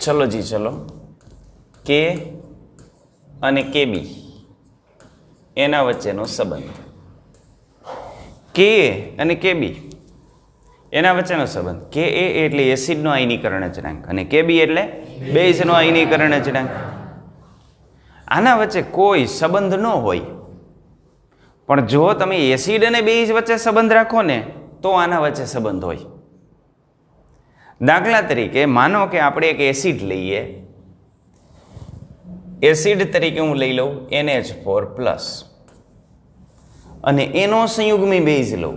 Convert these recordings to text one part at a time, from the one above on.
चलो जी चलो के અને કેબી એના વચ્ચેનો સંબંધ કે અને કેબી એના વચ્ચેનો સંબંધ કે એ એટલે એસિડનો આયનીકરણ અચળાંક અને કેબી એટલે બેઝનો આયનીકરણ અચળાંક. આના વચ્ચે કોઈ સંબંધ ન હોય પણ જો તમે એસિડ અને બેઝ વચ્ચે સંબંધ રાખો ને તો આના વચ્ચે સંબંધ હોય. દાખલા તરીકે માનો કે આપણે એક એસિડ લઈએ, એસિડ તરીકે હું લઈ લઉં NH4+ અને એનો સંયુગ્મી બેઝ લઉં,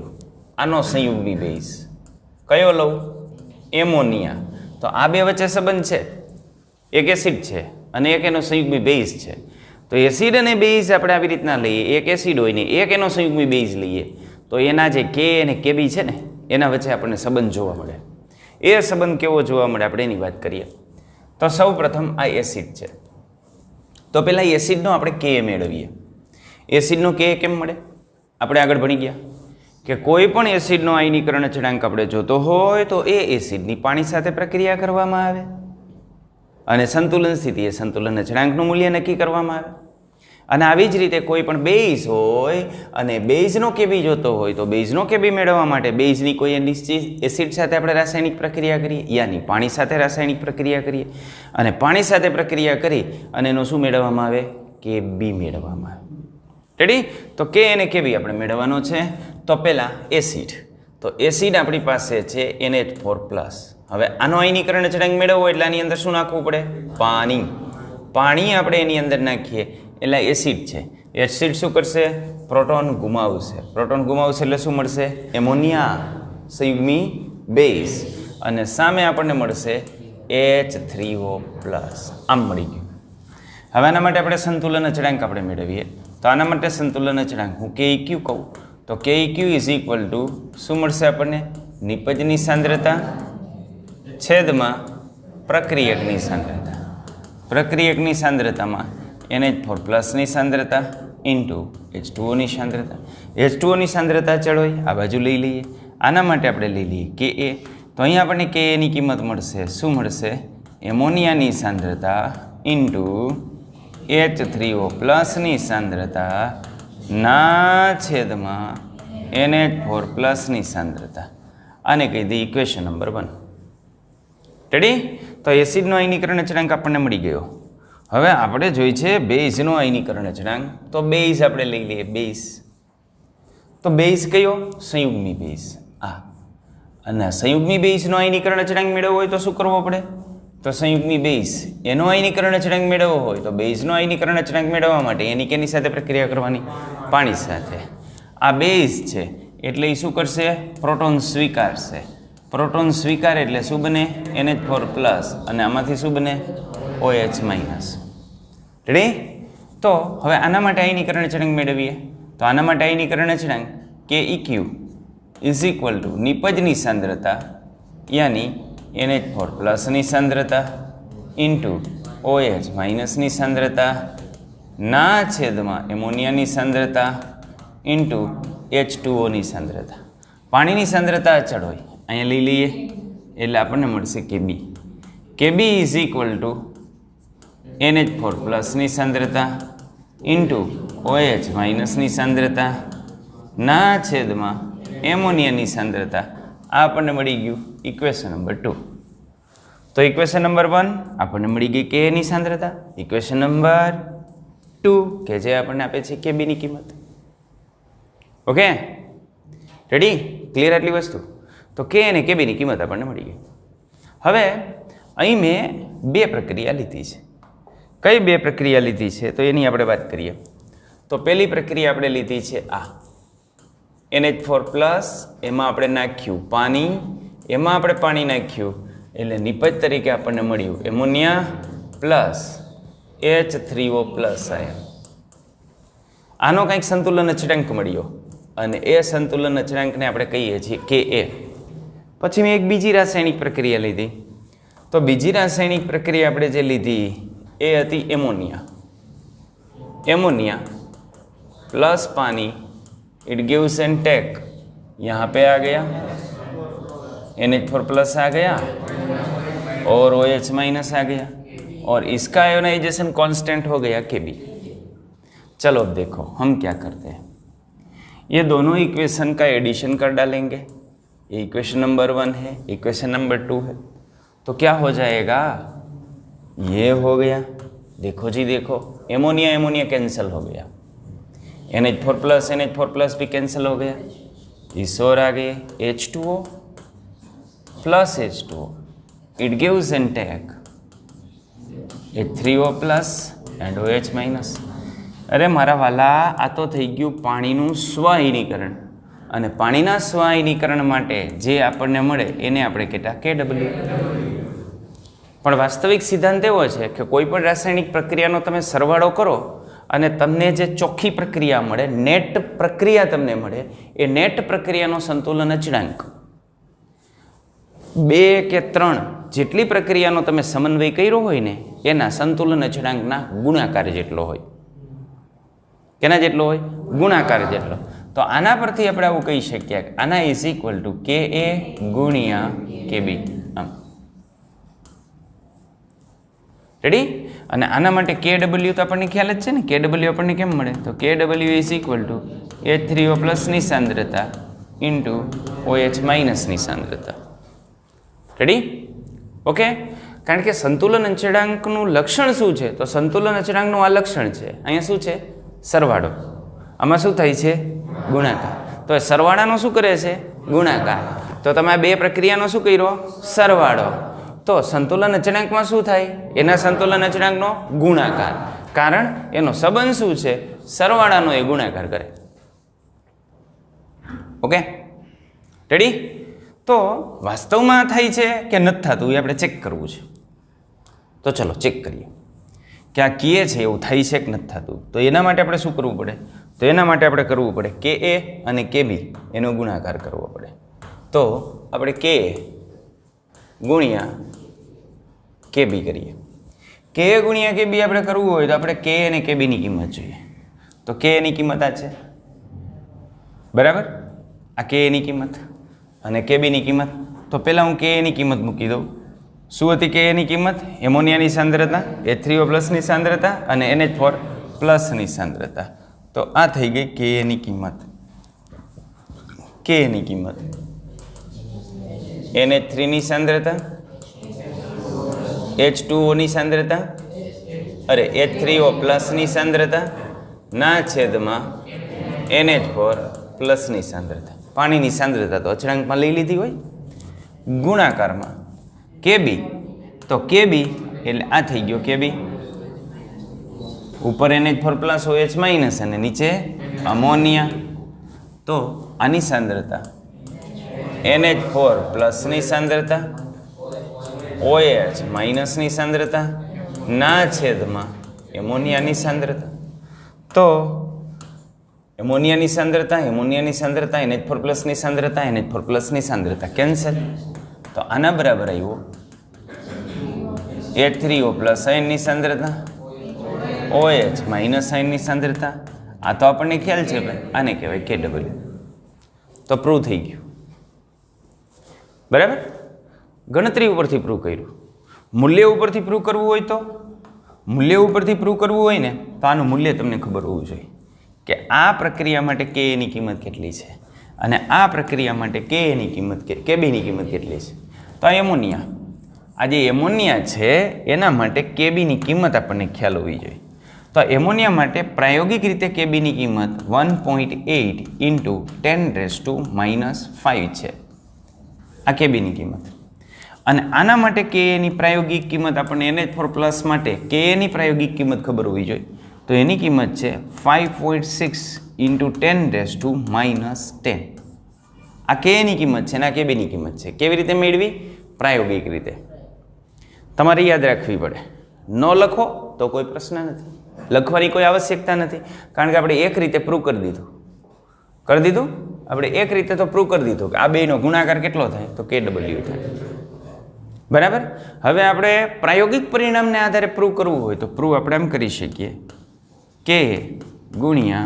આનો સંયુગ્મી બેઝ કયો લઉં? એમોનિયા. તો આ બે વચ્ચે સંબંધ છે, એક એસિડ છે અને એક એનો સંયુગ્મી બેઝ છે. તો એસિડ અને બેઝ આપણે આવી રીતના લઈએ, એક એસિડ હોય ને એક એનો સંયુગ્મી બેઝ લઈએ તો એના જે કે અને કેબી છે ને એના વચ્ચે આપણને સંબંધ જોવા મળે. એ સંબંધ કેવો જોવા મળે આપણે એની વાત કરીએ. તો સૌ પ્રથમ આ એસિડ છે, તો પહેલાં એસિડનો આપણે કે મેળવીએ. એસિડનો કે કેમ મળે? આપણે આગળ ભણી ગયા કે કોઈ પણ એસિડનો આયનીકરણ અચળાંક આપણે જોતો હોય તો એ એસિડની પાણી સાથે પ્રક્રિયા કરવામાં આવે અને સંતુલન સ્થિતિએ સંતુલન અચળાંકનું મૂલ્ય નક્કી કરવામાં આવે. અને આવી જ રીતે કોઈ પણ બેઝ હોય અને બેઝનો કેબી જોતો હોય તો બેઝનો કેબી મેળવવા માટે બેઝની કોઈ નિશ્ચિત એસિડ સાથે આપણે રાસાયણિક પ્રક્રિયા કરીએ, યાની પાણી સાથે રાસાયણિક પ્રક્રિયા કરીએ અને પાણી સાથે પ્રક્રિયા કરી અને એનો શું મેળવવામાં આવે? કેબી મેળવવામાં આવે. રેડી? તો કે અને કેબી આપણે મેળવવાનો છે. તો પહેલાં એસિડ, તો એસિડ આપણી પાસે છે NH4+. હવે આનો આયનીકરણ અચળાંક મેળવવો એટલે આની અંદર શું નાખવું પડે? પાણી. પાણી આપણે એની અંદર નાખીએ એટલે એસિડ છે. એસિડ શું કરશે? પ્રોટોન ગુમાવશે. પ્રોટોન ગુમાવશે એટલે શું મળશે? એમોનિયા સંયુગ્મી બેઝ અને સામે આપણને મળશે H3O+. આમ મળી ગયું. હવે આના માટે આપણે સંતુલન અચળાંક આપણે મેળવીએ. તો આના માટે સંતુલન અચળાંક હું KEQ કહું તો KEQ શું મળશે આપણને? નિપજની સાંદ્રતા છેદમાં પ્રક્રિયકની સાંદ્રતા. પ્રક્રિયકની સાંદ્રતામાં NH4+ ની સાંદ્રતા ઇન્ટુ H2O ની સાંદ્રતા. H2O ની સાંદ્રતા ચડ હોય, આ બાજુ લઈ લઈએ. આના માટે આપણે લઈ લઈએ KA. તો અહીંયા આપણને KA ની કિંમત મળશે. શું મળશે? એમોનિયાની સાંદ્રતા ઇન્ટુ H3O+ ની સાંદ્રતા ના છેદમાં NH4+ ની સાંદ્રતા. આને કહી દઈએ ઇક્વેશન નંબર 1. રેડી? તો એસિડનો આયનીકરણ અચળાંક આપણને મળી ગયો. હવે આપણે જોઈ છે બેઝનો આયનીકરણ અચળાંક. તો બેઝ આપણે લઈ લઈએ. બેઝ, તો બેઝ કયો? સંયુગ્મી બેઝ. આ અને સંયુગ્મી બેઝનો આયનીકરણ અચળાંક મેળવવો હોય તો શું કરવો પડે? તો સંયુગ્મી બેઝ એનો આયનીકરણ અચળાંક મેળવવો હોય તો બેઝનો આયનીકરણ અચળાંક મેળવવા માટે એની કેની સાથે પ્રક્રિયા કરવાની? પાણી સાથે. આ બેઝ છે એટલે એ શું કરશે? પ્રોટોન સ્વીકારશે. પ્રોટોન સ્વીકાર એટલે શું બને? NH4+ અને આમાંથી શું બને? OH-. રેડી? તો હવે આના માટે આયનીકરણ અચળાંક મેળવીએ. તો આના માટે આયનીકરણ અચળાંક KEQ નિપજની સાંદ્રતા યાની NH4+ ની સાંદ્રતા ઇન્ટુ OH- ની સાંદ્રતા ના છેદમાં એમોનિયાની સાંદ્રતા ઇન્ટુ H2O ની સાંદ્રતા. પાણીની સાંદ્રતા અચળ હોય, અહીંયા લઈ લઈએ એટલે આપણને મળશે કેબી. કેબી NH4+ ની સાંદ્રતા ઇન્ટુ OH- ની સાંદ્રતા ના છેદમાં એમોનિયાની સાંદ્રતા. આ આપણને મળી ગયું ઇક્વેશન નંબર 2. તો ઇક્વેશન નંબર 1 આપણને મળી ગઈ કે ની સાંદ્રતા. ઇક્વેશન નંબર 2 કે જે આપણને આપે છે કેબીની કિંમત. Okay, ready? ક્લિયર આટલી વસ્તુ? તો કે અને કેબીની કિંમત આપણને મળી ગઈ. હવે અહીં મેં બે પ્રક્રિયા લીધી છે. કઈ બે પ્રક્રિયા લીધી છે તો એની આપણે વાત કરીએ. તો પહેલી પ્રક્રિયા આપણે લીધી છે આ NH4+, એમાં આપણે નાખ્યું પાણી, એમાં આપણે પાણી નાખ્યું એટલે નિપજ તરીકે આપણને મળ્યું એમોનિયા પ્લસ H3O+ આયન. આનો કંઈક સંતુલન અચળાંક મળ્યો અને એ સંતુલન અચળાંકને આપણે કહીએ છીએ KA. પછી મેં એક બીજી રાસાયણિક પ્રક્રિયા લીધી. તો બીજી રાસાયણિક પ્રક્રિયા આપણે જે લીધી એ હતી એમોનિયા. एमोनिया प्लस पानी, इट गिव्स एन टेक, यहाँ पे आ गया NH4+ आ गया और OH माइनस आ गया और इसका आयोनाइजेशन कांस्टेंट हो गया Kb। चलो अब देखो हम क्या करते हैं, ये दोनों इक्वेशन का एडिशन कर डालेंगे। ये इक्वेशन नंबर 1 है, इक्वेशन नंबर 2 है, तो क्या हो जाएगा, ये हो गया। देखो जी देखो, एमोनिया एमोनिया कैंसिल हो गया, NH4+ भी कैंसिल हो गया, इस और आ गए H2O plus H2O, it gives intake H3O+ and OH-। अरे मारा वाला, आ तो थई गयुं पाणीनुं स्व-आयनीकरण, અને પાણીના સ્વ-આયનીકરણ માટે જે આપણને મળે એને આપણે કહેતા KW। પણ વાસ્તવિક સિદ્ધાંત એવો છે કે કોઈ પણ રાસાયણિક પ્રક્રિયાનો તમે સરવાળો કરો અને તમને જે ચોખ્ખી પ્રક્રિયા મળે, નેટ પ્રક્રિયા તમને મળે, એ નેટ પ્રક્રિયાનો સંતુલન અચળાંક 2 કે 3 જેટલી પ્રક્રિયાનો તમે સમન્વય કર્યો હોય ને એના સંતુલન અચળાંકના ગુણાકાર જેટલો હોય। કેના જેટલો હોય? ગુણાકાર જેટલો। તો આના પરથી આપણે આવું કહી શકીએ કે આના ઇઝ ઇક્વલ ટુ Ka ગુણ્યા Kb। આમ રેડી? અને આના માટે KW તો આપણને ખ્યાલ જ છે ને, KW આપણને કેમ મળે? તો KW is equal two H3O+ ની સાંદ્રતા ઇન્ટુ OH- ની સાંદ્રતા। રેડી? ઓકે? કારણ કે સંતુલન અચળાંકનું લક્ષણ શું છે? તો સંતુલન અચળાંકનું આ લક્ષણ છે, અહીંયા શું છે? સરવાળો। આમાં શું થાય છે? ગુણાકાર। તો એ સરવાળાનો શું કરે છે? ગુણાકાર। તો તમે આ બે પ્રક્રિયાનો શું કર્યો? સરવાળો। તો સંતુલન અચળાંકમાં શું થાય? એના સંતુલન અચળાંકનો ગુણાકાર, કારણ એનો સંબંધ શું છે? સરવાળાનો એ ગુણાકાર કરે। Okay, ready? તો વાસ્તવમાં થાય છે કે નથી થતું એ આપણે ચેક કરવું છે। તો ચલો ચેક કરીએ કે આ કહે છે એવું થાય છે કે નથી થતું। તો એના માટે આપણે શું કરવું પડે? તો એના માટે આપણે કરવું પડે Ka અને Kb એનો ગુણાકાર કરવો પડે। તો આપણે Ka ગુણ્યા Kb કરીએ। Ka ગુણ્યા Kb આપણે કરવું હોય તો આપણે Ka અને Kb ની કિંમત જોઈએ। તો Ka ની કિંમત આ છે, બરાબર? આ Ka ની કિંમત અને Kb ની કિંમત। તો પહેલાં હું Ka ની કિંમત મૂકી દઉં। શું હતી Ka ની કિંમત? એમોનિયાની સાંદ્રતા, H3O+ ની સાંદ્રતા અને NH4+ ની સાંદ્રતા। તો આ થઈ ગઈ Ka ની કિંમત। Ka ની કિંમત NH3 ની સાંદ્રતા, H2O ની સાંદ્રતા, અરે H3O+ ની સાંદ્રતા ના છેદમાં NH4+ ની સાંદ્રતા। પાણીની સાંદ્રતા તો અચળાંકમાં લઈ લીધી હોય, ગુણાકારમાં Kb। તો Kb એટલે આ થઈ ગયો Kb, ઉપર NH4+ OH- અને નીચે અમોનિયા। તો આની સાંદ્રતા NH4+ ની સાંદ્રતા, OH- ની સાંદ્રતા ના છેદમાં એમોનિયાની સાંદ્રતા। તો એમોનિયાની સાંદ્રતા, એમોનિયાની સાંદ્રતા, NH4+ ની સાંદ્રતા, NH4+ ની સાંદ્રતા કેન્સલ। તો આના બરાબર આવ્યો H3O+ આયનની સાંદ્રતા, OH- આયનની સાંદ્રતા। આ તો આપણને ખ્યાલ છે ભાઈ, આને કહેવાય KW। તો પ્રૂવ થઈ ગયું, બરાબર? ગણતરી ઉપરથી પ્રૂવ કર્યું। મૂલ્ય ઉપરથી પ્રૂવ કરવું હોય તો, મૂલ્ય ઉપરથી પ્રૂવ કરવું હોય ને તો આનું મૂલ્ય તમને ખબર હોવું જોઈએ કે આ પ્રક્રિયા માટે Ka ની કિંમત કેટલી છે અને આ પ્રક્રિયા માટે Ka ની કિંમત, Kb ની કિંમત કેટલી છે। તો આ એમોનિયા, આ જે એમોનિયા છે એના માટે Kb ની કિંમત આપણને ખ્યાલ હોવી જોઈએ। તો એમોનિયા માટે પ્રાયોગિક રીતે Kb ની કિંમત 1.8 ઇન્ટુ 10⁻⁵ છે, આ Kb ની કિંમત। અને આના માટે Ka ની પ્રાયોગિક કિંમત આપણને NH4+ માટે Ka ની પ્રાયોગિક કિંમત ખબર હોવી જોઈએ। તો એની કિંમત છે 5.6 ઇન્ટુ 10⁻10। આ Ka ની કિંમત છે અને આ Kb ની કિંમત છે। કેવી રીતે મેળવી? પ્રાયોગિક રીતે। તમારે યાદ રાખવી પડે, ન લખો તો કોઈ પ્રશ્ન નથી, લખવાની કોઈ આવશ્યકતા નથી, કારણ કે આપણે એક રીતે પ્રૂવ કરી દીધું આપણે એક રીતે તો પ્રૂવ કરી દીધું કે આ બેનો ગુણાકાર કેટલો થાય? તો KW થાય, બરાબર? હવે આપણે પ્રાયોગિક પરિણામને આધારે પ્રૂવ કરવું હોય તો પ્રૂવ આપણે એમ કરી શકીએ Ka ગુણ્યા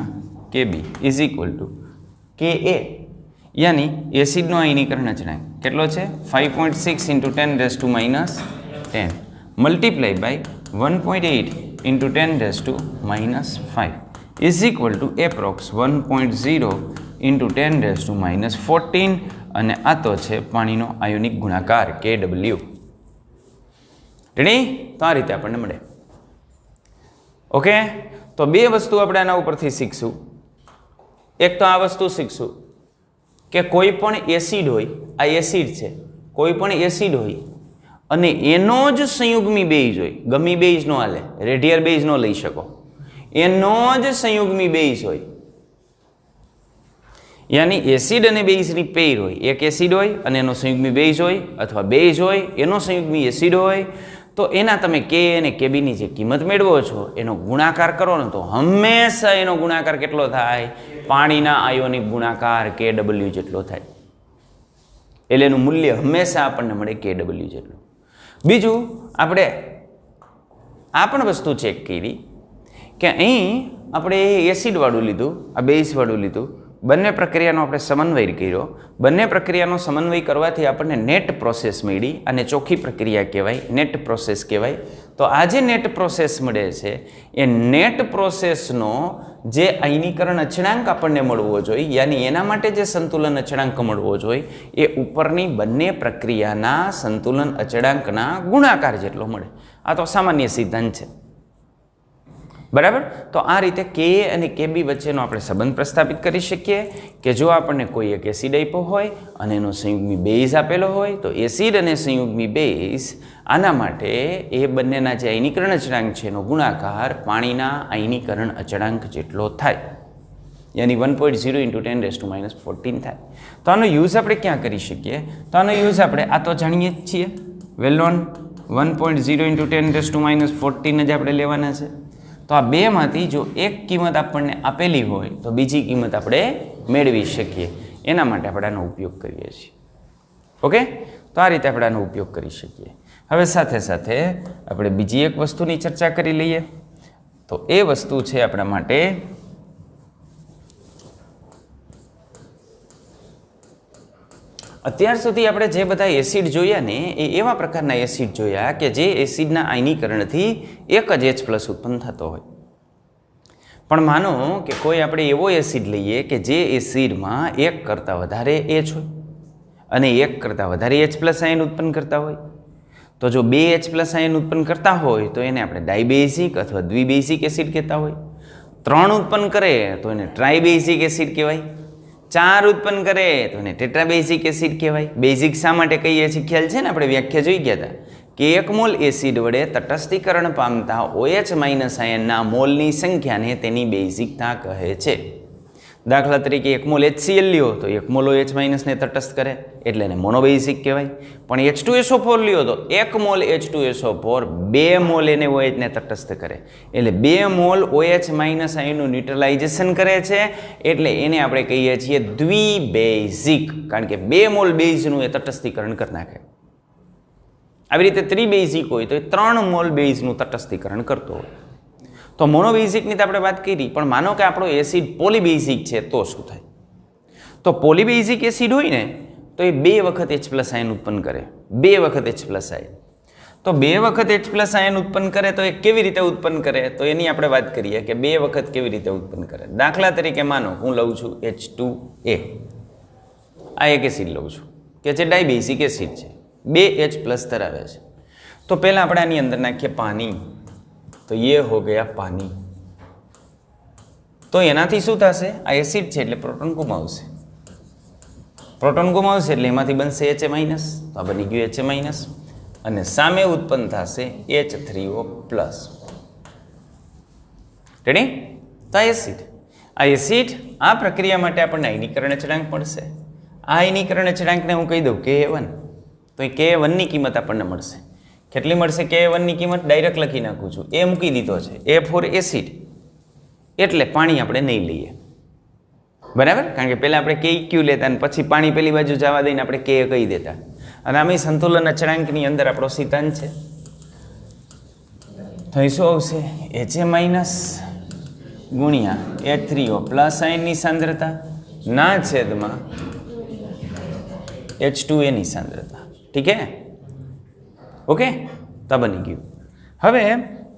Kb is equal to Ka યાની એસિડનો આયનીકરણ અચળાંક કેટલો છે? 5.6 into 10⁻⁷ 10 multiply by 1.8 into 10⁻⁻5 is equal to approx 1.0 into 10⁻14 અને આ તો છે પાણીનો આયોનિક ગુણાકાર KW. રેડી? તો આ રીતે આપણને મળે. ઓકે, તો બે વસ્તુ આપણે આના ઉપરથી શીખશું. એક તો આ વસ્તુ શીખશું કે કોઈ પણ એસિડ હોય, આ એસિડ છે, કોઈ પણ એસિડ હોય અને એનો જ સંયુગ્મી બેઝ હોય, ગમી બેઝ નો હાલે, રેડિયર બેઝ નો લઈ શકો, એનો જ સંયુગ્મી બેઝ હોય, યાની એસિડ અને બેઝની પેર હોય, એક એસિડ હોય અને એનો સંયુગ્મી બેઝ હોય, અથવા બેઝ હોય એનો સંયુગ્મી એસિડ હોય, તો એના તમે કે અને કેબીની જે કિંમત મેળવો છો એનો ગુણાકાર કરો ને તો હંમેશા એનો ગુણાકાર કેટલો થાય? પાણીના આયોનિક ગુણાકાર KW જેટલો થાય. એટલે એનું મૂલ્ય હંમેશા આપણને મળે KW જેટલું. બીજું આપણે આ પણ વસ્તુ ચેક કરી કે અહીં આપણે એસિડ વાળું લીધું, આ બેઝ વાળું લીધું, બંને પ્રક્રિયાનો આપણે સમન્વય કર્યો. બંને પ્રક્રિયાનો સમન્વય કરવાથી આપણને નેટ પ્રોસેસ મળી અને ચોખ્ખી પ્રક્રિયા કહેવાય, નેટ પ્રોસેસ કહેવાય. તો આ જે નેટ પ્રોસેસ મળે છે એ નેટ પ્રોસેસનો જે આયનીકરણ અચળાંક આપણને મળવો જોઈએ, યાની એના માટે જે સંતુલન અચળાંક મળવો જોઈએ એ ઉપરની બંને પ્રક્રિયાના સંતુલન અચળાંકના ગુણાકાર જેટલો મળે. આ તો સામાન્ય સિદ્ધાંત છે, બરાબર? તો આ રીતે કે અને કેબી વચ્ચેનો આપણે સંબંધ પ્રસ્થાપિત કરી શકીએ કે જો આપણને કોઈ એક એસિડ આપ્યો હોય અને એનો સંયુગ્મી બેઝ આપેલો હોય તો એસિડ અને સંયુગ્મી બેઝ આના માટે એ બંનેના જે આયનીકરણ અચળાંક છે એનો ગુણાકાર પાણીના આયનીકરણ અચળાંક જેટલો થાય, યાની 1.0 ઇન્ટુ 10⁻14 થાય. તો આનો યુઝ આપણે ક્યાં કરી શકીએ? તો આનો યુઝ આપણે આ તો જાણીએ જ છીએ, વેલ નોન 1.0 ઇન્ટુ 10⁻14 જ આપણે લેવાના છે. તો આ બેમાંથી જો એક કિંમત આપણને આપેલી હોય તો બીજી કિંમત આપણે મેળવી શકીએ, એના માટે આપણે આનો ઉપયોગ કરીએ છીએ. ઓકે, તો આ રીતે આપણે આનો ઉપયોગ કરી શકીએ. હવે સાથે સાથે આપણે બીજી એક વસ્તુની ચર્ચા કરી લઈએ. તો એ વસ્તુ છે આપણા માટે અત્યાર સુધી આપણે જે બધા એસિડ જોયા ને એ એવા પ્રકારના એસિડ જોયા કે જે એસિડના આયનીકરણથી એક જ H+ ઉત્પન્ન થતો હોય. પણ માનો કે કોઈ આપણે એવો એસિડ લઈએ કે જે એસિડમાં એક કરતાં વધારે H હોય અને એક કરતાં વધારે H+ આયન ઉત્પન્ન કરતા હોય. તો જો બે H+ આયન ઉત્પન્ન કરતા હોય તો એને આપણે ડાયબેઝિક અથવા દ્વિબેઝિક એસિડ કહેતા હોય. 3 ઉત્પન્ન કરે તો એને ટ્રાયબેઝિક એસિડ કહેવાય. 4 ઉત્પન્ન કરે તો એને ટેટ્રાબેઝિક એસિડ કહેવાય. બેઝિક શા માટે કહીએ છીએ ખ્યાલ છે ને? આપણે વ્યાખ્યા જોઈ ગયા હતા કે 1 મોલ એસિડ વડે તટસ્થીકરણ પામતા OH- આયનના મોલની સંખ્યાને તેની બેઝિકતા કહે છે. દાખલા તરીકે 1 મોલ HCl લ્યો તો 1 મોલ OH- ને તટસ્થ કરે એટલે એને મોનોબેઝિક કહેવાય. પણ H2SO4 લ્યો તો 1 મોલ H2SO4 2 મોલ એને OH ને તટસ્થ કરે એટલે 2 મોલ OH- આયનનું ન્યુટ્રલાઇઝેશન કરે છે એટલે એને આપણે કહીએ છીએ દ્વિબેઝિક, કારણ કે 2 મોલ બેઝનું એ તટસ્થીકરણ કરી નાખે. આવી રીતે ત્રિબેઝિક હોય તો એ 3 મોલ બેઝનું તટસ્થીકરણ કરતો હોય. તો મોનોબેઝિકની તો આપણે વાત કરી, પણ માનો કે આપણો એસિડ પોલીબેઝિક છે તો શું થાય? તો પોલીબેઝિક એસિડ હોય ને તો એ 2 વખત H+ આયન ઉત્પન્ન કરે, 2 વખત H+ આયન. તો 2 વખત H+ આયન ઉત્પન્ન કરે તો એ કેવી રીતે ઉત્પન્ન કરે? તો એની આપણે વાત કરીએ કે 2 વખત કેવી રીતે ઉત્પન્ન કરે. દાખલા તરીકે માનો હું લઉં છું H2A, આ એક એસિડ લઉં છું કે જે ડાયબેઝિક એસિડ છે, 2 H+ ધરાવે છે. તો પહેલાં આપણે આની અંદર નાખીએ પાણી, તો ये हो गया पानी. તો એનાથી શું થશે? આ એસિડ છે એટલે પ્રોટોન ગુમાવશે, પ્રોટોન ગુમાવશે એટલે એમાંથી બનશે HA-, તો આ બની ગયું HA-, અને સામે ઉત્પન્ન થશે H3O+. રેડી? તો આ એસિડ આ પ્રક્રિયા માટે આપણને આયનીકરણ અચળાંક મળશે. આ આયનીકરણ અચળાંકને હું કહી દઉં Ka1, તો એ Ka1 ની કિંમત આપણને મળશે. કેટલી મળશે Ka1 ની કિંમત? ડાયરેક્ટ લખી નાખું છું, એ મૂકી દીધો છે, A ફોર એસિડ એટલે પાણી આપણે નહીં લઈએ, બરાબર? કારણ કે પહેલાં આપણે KQ લેતા અને પછી પાણી પેલી બાજુ જવા દઈને આપણે Ka કહી દેતા. અને આમાં સંતુલન અચળાંકની અંદર આપણો સિદ્ધાંત છે. તો એ શું આવશે? HA- ગુણ્યા H3O+ આયનની સાંદ્રતા ના છેદમાં H2A ની સાંદ્રતા. ઠીક હે? ઓકે, તો આ બની ગયું. હવે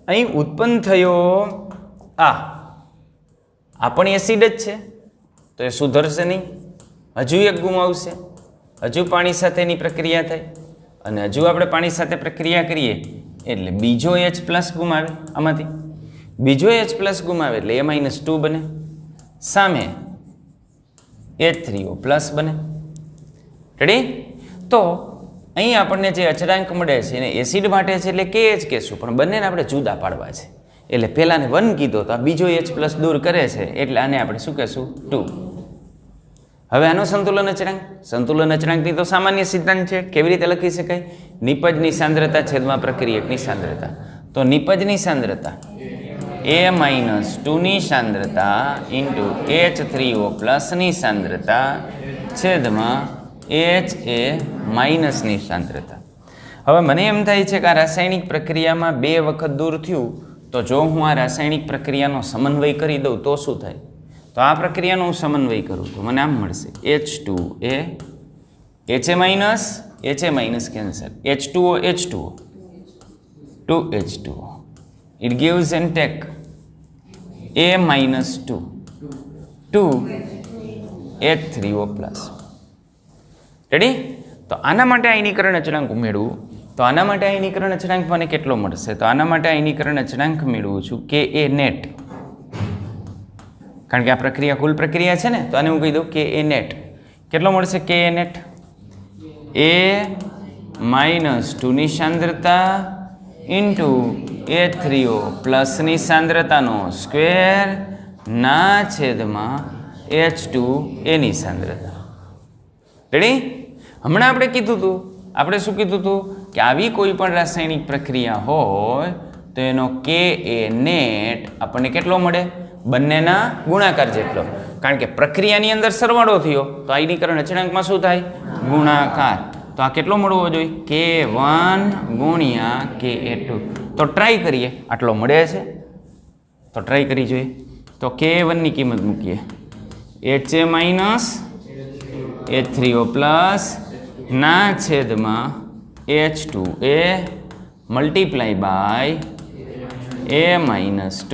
અહીં ઉત્પન્ન થયો આ પણ એસિડ જ છે, તો એ સુધરશે નહીં, હજુ એક ગુમાવશે, હજુ પાણી સાથેની પ્રક્રિયા થાય, અને હજુ આપણે પાણી સાથે પ્રક્રિયા કરીએ એટલે બીજો H+ ગુમાવે. આમાંથી બીજો H+ ગુમાવે એટલે A-2 બને, સામે H3O+ બને. રેડી? તો અહીં આપણને જે અચળાંક મળે છે એને એસિડ માટે છે એટલે KH કહેશું, પણ બંનેને આપણે જુદા પાડવા છે. એટલે પહેલાને 1 કીધો તો આ બીજો H+ દૂર કરે છે એટલે આને આપણે શું કહેશું? 2. હવે આનો સંતુલન અચળાંકની તો સામાન્ય સિદ્ધાંત છે. કેવી રીતે લખી શકાય? નિપજની સાંદ્રતા છેદમાં પ્રક્રિયકની સાંદ્રતા. તો નિપજની સાંદ્રતા A-2 ની સાંદ્રતા ઇન્ટુ H3O+ ની સાંદ્રતા છેદમાં HA- ની સાંદ્રતા. હવે મને એમ થાય છે કે આ રાસાયણિક પ્રક્રિયામાં 2 વખત દૂર થયું, તો જો હું આ રાસાયણિક પ્રક્રિયાનો સમન્વય કરી દઉં તો શું થાય? તો આ પ્રક્રિયાનો હું સમન્વય કરું તો મને આમ મળશે H2A HA- cancel, H2O 2H2O. It gives and take A-2 H3O+. Ready? તો આના માટે આયનીકરણ અચળાંક ઉમેરવું, તો આના માટે આયનીકરણ અચળાંક મને કેટલો મળશે? તો આના માટે આયનીકરણ અચળાંક મેળવું છું Ka net, કારણ કે આ પ્રક્રિયા કુલ પ્રક્રિયા છે ને, તો આને હું કહી દઉં Ka net. કેટલો મળશે Ka net? A-2 ની સાંદ્રતા ઇન્ટુ H3O+ ની સાંદ્રતાનો સ્ક્વેર ના છેદમાં H2A ની સાંદ્રતા. રેડી? હમણાં આપણે કીધું હતું, આપણે શું કીધું હતું કે આવી કોઈ પણ રાસાયણિક પ્રક્રિયા હોય તો એનો Ka net આપણને કેટલો મળે? બંનેના ગુણાકાર જેટલો. કારણ કે પ્રક્રિયાની અંદર સરવાળો થયો તો આયનીકરણ અચળાંકમાં શું થાય? ગુણાકાર. તો આ કેટલો મળવો જોઈએ? K1 ગુણ્યા Ka2. તો ટ્રાય કરીએ, આટલો મળે છે તો ટ્રાય કરી જોઈએ. તો K1 ની કિંમત મૂકીએ HA- H3O+ ના છેદમાં H2A multiply by A-2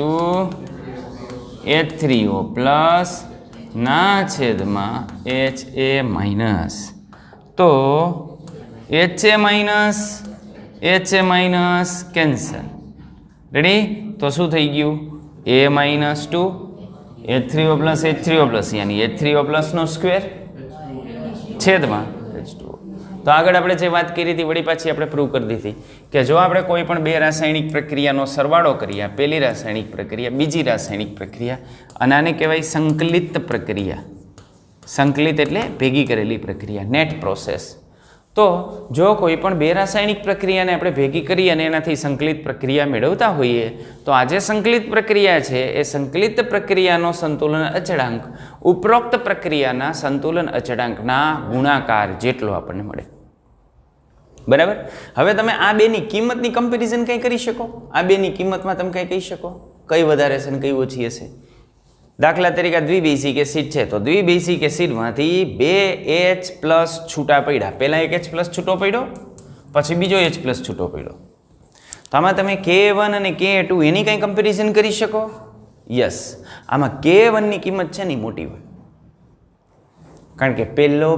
H3O+ ના છેદમાં HA-. તો HA- કેન્સલ. રેડી? તો શું થઈ ગયું? A-2 H3O+, યાની H3O+ નો સ્ક્વેર છેદમાં H2O. તો આગળ આપણે જે વાત કરી હતી વળી પાછી આપણે પ્રૂવ કરી દીધી કે જો આપણે કોઈ પણ 2 રાસાયણિક પ્રક્રિયાનો સરવાળો કરીએ, પહેલી રાસાયણિક પ્રક્રિયા, બીજી રાસાયણિક પ્રક્રિયા, અને આને કહેવાય સંકલિત પ્રક્રિયા. સંકલિત એટલે ભેગી કરેલી પ્રક્રિયા, નેટ પ્રોસેસ. તો જો કોઈ પણ 2 રાસાયણિક પ્રક્રિયાને આપણે ભેગી કરી અને એનાથી સંકલિત પ્રક્રિયા મેળવતા હોઈએ તો આ જે સંકલિત પ્રક્રિયા છે એ સંકલિત પ્રક્રિયાનો સંતુલન અચળાંક ઉપરોક્ત પ્રક્રિયાના સંતુલન અચળાંકના ગુણાકાર જેટલો આપણને મળે. બરાબર? હવે તમે આ બેની કિંમતની કમ્પેરિઝન કંઈ કરી શકો? આ બેની કિંમતમાં તમે કંઈ કહી શકો કઈ વધારે છે અને કઈ ઓછી હશે? દાખલા તરીકે દ્વિબેઝિક એસિડ છે તો દ્વિબેઝિક એસિડમાંથી 2H+ છૂટા પડ્યા. પહેલાં એક H+ છૂટો પડ્યો, પછી બીજો H+ છૂટો પડ્યો. તો આમાં તમે K1 અને Ka2 એની કંઈ કમ્પેરિઝન કરી શકો? યસ. આમાં K1 ની કિંમત છે ને મોટી હોય, કારણ કે પહેલો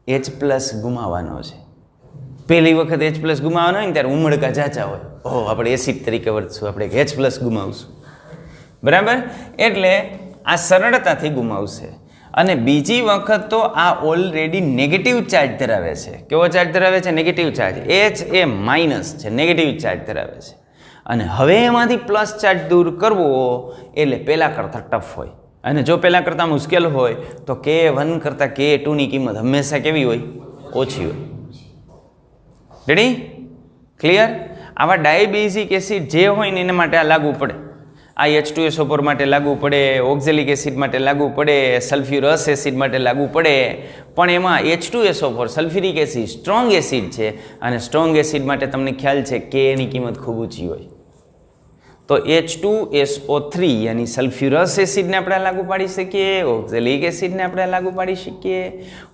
H+ ગુમાવવાનો છે. પહેલી વખત H+ ગુમાવવાનો હોય ને ત્યારે ઉમળકા જાચા હોય, ઓહ આપણે એસિડ તરીકે વર્તશું, આપણે H+ ગુમાવશું. બરાબર? એટલે આ સરળતાથી ગુમાવશે. અને બીજી વખત તો આ ઓલરેડી નેગેટિવ ચાર્જ ધરાવે છે. કેવો ચાર્જ ધરાવે છે? Negative charge. H એ માઇનસ છે, નેગેટિવ ચાર્જ ધરાવે છે. અને હવે એમાંથી પ્લસ ચાર્જ દૂર કરવો એટલે પહેલાં કરતાં ટફ હોય. અને જો પહેલાં કરતાં મુશ્કેલ હોય તો K1 કરતાં K2 ની કિંમત હંમેશા કેવી હોય? ઓછી હોય. રેડી? ક્લિયર? આવા ડાયબેઝિક એસિડ જે હોય ને એના માટે આ લાગુ પડે. આ H2SO4 માટે લાગુ પડે, ઓક્ઝેલિક એસિડ માટે લાગુ પડે, સલ્ફ્યુરસ એસિડ માટે લાગુ પડે. પણ એમાં H2SO4 sulphuric acid strong acid છે અને સ્ટ્રોંગ એસિડ માટે તમને ખ્યાલ છે કે એની કિંમત ખૂબ ઊંચી હોય. તો H2SO3 યાની સલ્ફ્યુરસ એસિડને આપણે લાગુ પાડી શકીએ, ઓક્ઝેલિક એસિડને આપણે લાગુ પાડી શકીએ,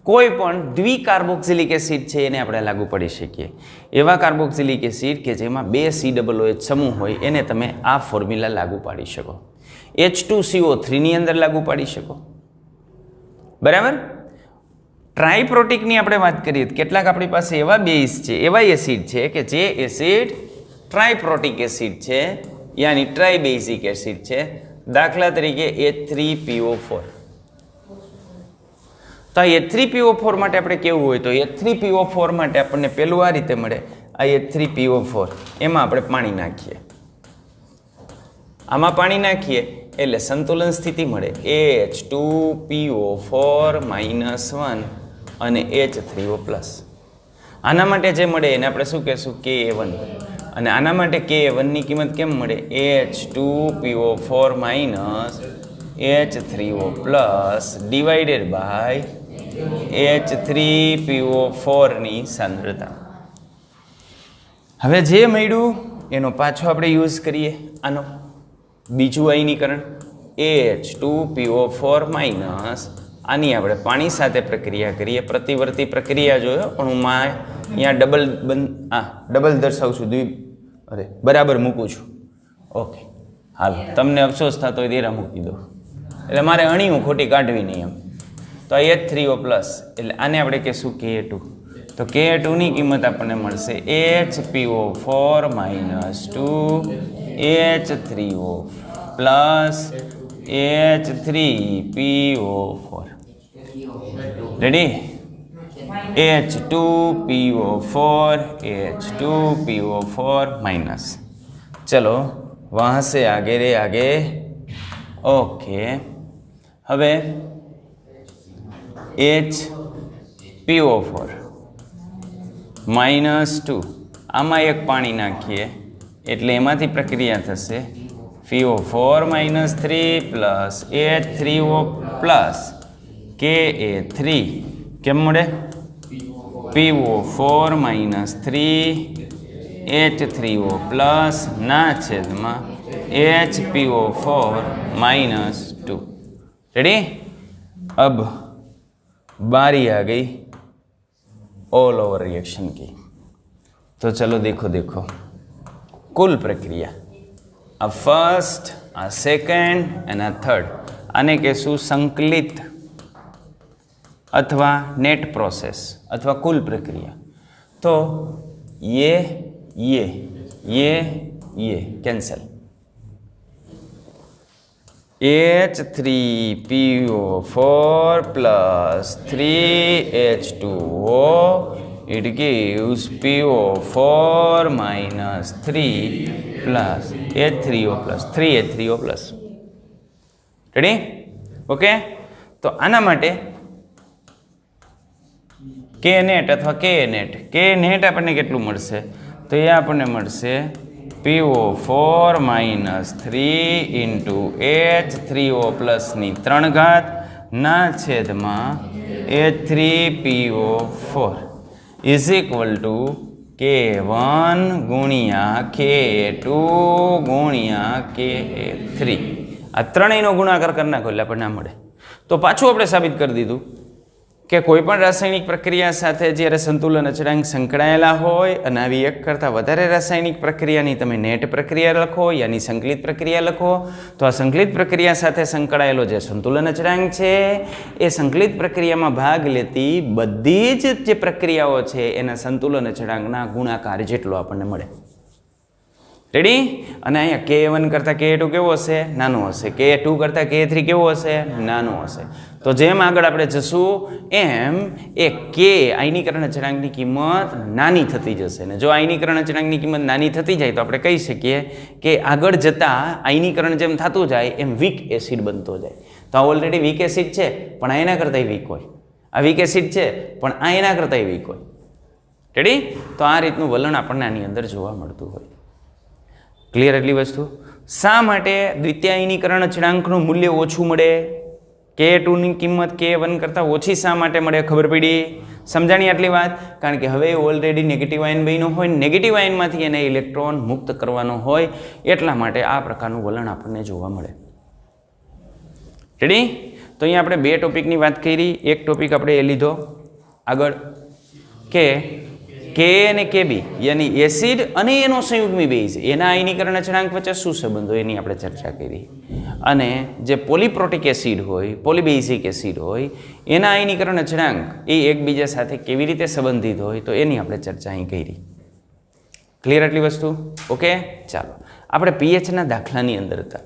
કોઈ પણ દ્વિકાર્બોક્સિલિક એસિડ છે એને આપણે લાગુ પાડી શકીએ. એવા કાર્બોક્સિલિક એસિડ કે જેમાં 2 COOH સમૂહ હોય એને તમે આ ફોર્મ્યુલા લાગુ પાડી શકો. H2CO3 ની અંદર લાગુ પાડી શકો. બરાબર. ટ્રાઇપ્રોટિકની આપણે વાત કરીએ તો કેટલાક આપણી પાસે એવા બેઝ છે, એવા એસિડ છે કે જે એસિડ ટ્રાઇપ્રોટિક એસિડ છે યાની ટ્રાઇબેઝિક એસિડ છે. દાખલા તરીકે H3PO4. તો આ H3PO4 માટે આપણે કેવું હોય તો H3PO4 માટે આપણને પેલું આ રીતે મળે. આ H3PO4 એમાં આપણે પાણી નાખીએ, આમાં પાણી નાખીએ એટલે સંતુલન સ્થિતિ મળે. H2PO4 -1 અને H3O+. આના માટે જે મળે એને આપણે શું કહેશું Ka1. અને આના માટે Ka1 ની કિંમત કેમ મળે? H2PO4 -H3O+ divided by H3PO4 ની સાંદ્રતા. હવે જે મળ્યું એનો પાછો આપણે યુઝ કરીએ. આનો બીજું આયનીકરણ H2PO4 આની આપણે પાણી સાથે પ્રક્રિયા કરીએ. પ્રતિવર્તી પ્રક્રિયા જોયો પણ હું અહીંયા ડબલ દર્શાવું છું, બરાબર મૂકું છું. ઓકે, હાલ તમને અફસોસ થતો હોય તેરા મૂકી દો, એટલે મારે અણીયું ખોટી કાઢવી નહીં એમ. તો આ H3O+, એટલે આને આપણે કહેશું Ka2. તો Ka2 ની કિંમત આપણને મળશે HPO4 -2 H3O+H3PO4. Ready? H2PO4 H2PO4 चलो वहाँ से आगे रे आगे. ओके, હવે HPO4 -2 આમાં એક પાણી નાખીએ એટલે એમાંથી પ્રક્રિયા થશે PO4 -3 plus H3O plus Ka3 કેમ મળે? PO4 -3 H3O પ્લસ ના છેદમાં HPO4 -2. रेडी? अब बारी आ गई ऑल ओवर रिएक्शन की. तो चलो देखो कुल प्रक्रिया. आ फर्स्ट, आ सेकंड एंड आ थर्ड. आने कहेशुं संकलित अथवा नेट प्रोसेस अथवा कुल प्रक्रिया. तो ये cancel. H3PO4 plus 3H2O, it gives PO4 -3 plus H3O plus 3H3O plus. Ready? Okay, તો આના માટે Knet અથવા Knet આપણને કેટલું મળશે? તો એ આપણને મળશે PO4 -3 into H3O plus ની 3 ઘાત ના છેદમાં H3PO4 is equal to K1 ગુણ્યા K2 ગુણ્યા Ka3. આ ત્રણેયનો ગુણાકાર કરી નાખો એટલે આપણને મળે. તો પાછું આપણે સાબિત કરી દીધું કે કોઈ પણ રાસાયણિક પ્રક્રિયા સાથે જ્યારે સંતુલન અચળાંક સંકળાયેલા હોય અને આવી એક કરતાં વધારે રાસાયણિક પ્રક્રિયાની તમે નેટ પ્રક્રિયા લખો યાની સંકલિત પ્રક્રિયા લખો, તો આ સંકલિત પ્રક્રિયા સાથે સંકળાયેલો જે સંતુલન અચળાંક છે એ સંકલિત પ્રક્રિયામાં ભાગ લેતી બધી જ જે પ્રક્રિયાઓ છે એના સંતુલન અચળાંકના ગુણાકાર જેટલો આપણને મળે. રેડી? અને અહીંયા K1 કરતાં K2 કેવો હશે? નાનો હશે. K2 કરતાં K3 કેવો હશે? નાનો હશે. તો જેમ આગળ આપણે જશું એમ એ K આયનીકરણ અચળાંકની કિંમત નાની થતી જશે. ને જો આયનીકરણ અચળાંકની કિંમત નાની થતી જાય તો આપણે કહી શકીએ કે આગળ જતાં આયનીકરણ જેમ થતું જાય એમ વીક એસિડ બનતો જાય. તો આ ઓલરેડી વીક એસિડ છે પણ આ એના કરતાંય વીક હોય. આ વીક એસિડ છે પણ આ એના કરતાંય વીક હોય. રેડી? તો આ રીતનું વલણ આપણને આની અંદર જોવા મળતું હોય. ક્લિયર એટલી વસ્તુ? શા માટે દ્વિતીય આયનીકરણ અચળાંકનું મૂલ્ય ઓછું મળે? Ka2 ની કિંમત Ka1 કરતાં ઓછી શા માટે મળે ખબર પડી? સમજાણી આટલી વાત? કારણ કે હવે ઓલરેડી નેગેટિવ આયન બન્યો હોય, નેગેટિવ આયનમાંથી એને ઇલેક્ટ્રોન મુક્ત કરવાનો હોય, એટલા માટે આ પ્રકારનું વલણ આપણને જોવા મળે. રેડી? તો અહીંયા આપણે બે ટોપિકની વાત કરી. એક ટોપિક આપણે એ લીધો આગળ કે Ka અને Kb યાની એસિડ અને એનો સંયુગ્મી બેઝ એના આયનીકરણ અચળાંક વચ્ચે શું સંબંધ હોય એની આપણે ચર્ચા કરી. અને જે પોલીપ્રોટિક એસિડ હોય, પોલીબેઝિક એસિડ હોય, એના આયનીકરણ અચળાંક એ એકબીજા સાથે કેવી રીતે સંબંધિત હોય તો એની આપણે ચર્ચા અહીં કરી. ક્લિયર આટલી વસ્તુ? ઓકે, ચાલો આપણે પીએચના દાખલાની અંદર હતા.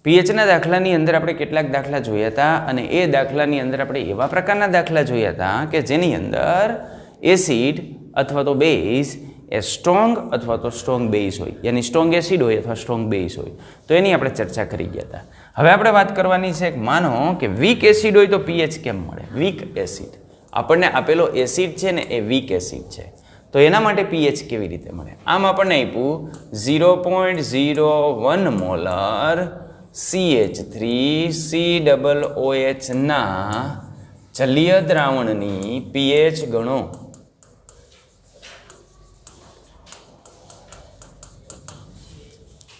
પીએચના દાખલાની અંદર આપણે કેટલાક દાખલા જોયા હતા અને એ દાખલાની અંદર આપણે એવા પ્રકારના દાખલા જોયા હતા કે જેની અંદર એસિડ અથવા તો બેઝ એ સ્ટ્રોંગ અથવા તો સ્ટ્રોંગ બેઝ હોય, યાની સ્ટ્રોંગ એસિડ હોય અથવા સ્ટ્રોંગ બેઝ હોય, તો એની આપણે ચર્ચા કરી ગયા હતા. હવે આપણે વાત કરવાની છે કે માનો કે વીક એસિડ હોય તો પીએચ કેમ મળે? વીક એસિડ આપણને આપેલો એસિડ છે ને એ વીક એસિડ છે, તો એના માટે પીએચ કેવી રીતે મળે? આમ આપણને આપ્યું 0.01 મોલર CH3COOH ના જલીય દ્રાવણની પીએચ ગણો.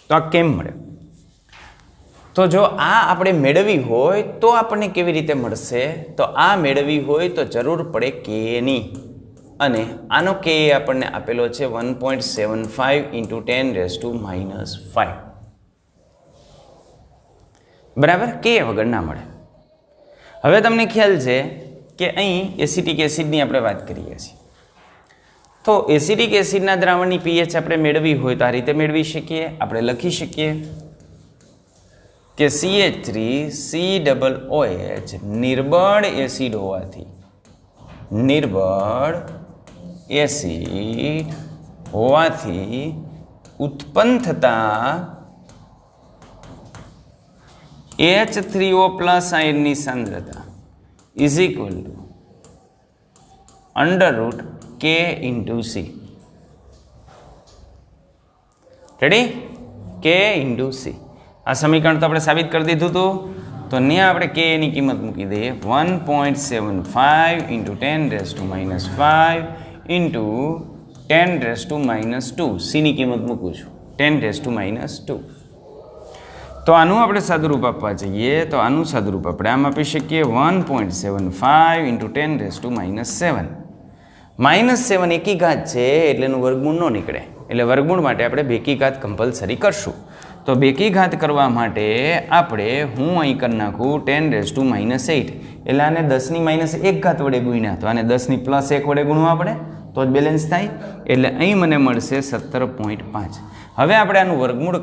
તો આ કેમ મળે? તો જો આ આપણે મેળવી હોય તો આપણને કેવી રીતે મળશે? તો આ મેળવી હોય તો જરૂર પડે K ની, અને આનો K આપણને આપેલો છે 1.75 × 10⁻⁵. બરાબર? K વગર ના મળે. હવે તમને ખ્યાલ છે કે અહીં એસિટિક એસિડની આપણે વાત કરીએ છીએ, તો એસિડિક એસિડના દ્રાવણની પીએચ આપણે મેળવી હોય તો આ રીતે મેળવી શકીએ. આપણે લખી શકીએ કે CH3COOH નિર્બળ એસિડ હોવાથી ઉત્પન્ન થતા H3O+ આયનની સાંદ્રતા is equal two √K × C. Ready? K × C. આ સમીકરણ તો આપણે સાબિત કરી દીધું હતું, તો ત્યાં આપણે K ની કિંમત મૂકી દઈએ 1.75 × 10⁻⁵ × 10⁻². C ની કિંમત મૂકું છું 10⁻². તો આનું આપણે સાદુરૂપ આપવા જઈએ તો આનું સાદુરૂપ આપણે આમ આપી શકીએ 1.75 × 10⁻⁷. -7 એકી ઘાત છે એટલે એનું વર્ગમૂળ ન નીકળે, એટલે વર્ગમૂળ માટે આપણે બેકી ઘાત કમ્પલસરી કરશું. તો બેકી ઘાત કરવા માટે આપણે હું અહીં કરી નાખું 10⁻⁸, એટલે આને 10⁻1 ઘાત વડે ગુણ્યા, તો આને 10⁻1 વડે ગુણવા પડે તો જ બેલેન્સ થાય, એટલે અહીં મને મળશે 17.5. હવે આપણે આનું વર્ગમૂળ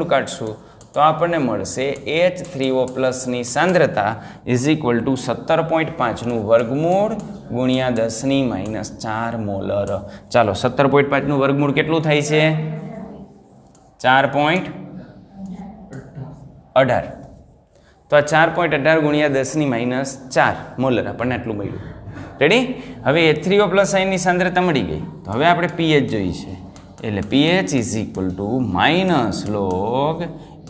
કાઢશું તો આપણને મળશે H3O+ ની સાંદ્રતા ઇઝ ઇક્વલ ટુ 17.5 નું વર્ગમૂળ ગુણ્યા 10⁻⁴ મોલર. ચાલો 17.5 નું વર્ગમૂળ કેટલું થાય છે? 4.18. તો આ 4.18 ગુણ્યા 10⁻⁴ મોલર આપણને આટલું મળ્યું. રેડી? હવે H3O+ આયનની સાંદ્રતા મળી ગઈ, તો હવે આપણે પીએચ જોઈ છે, એટલે pH is equal to -log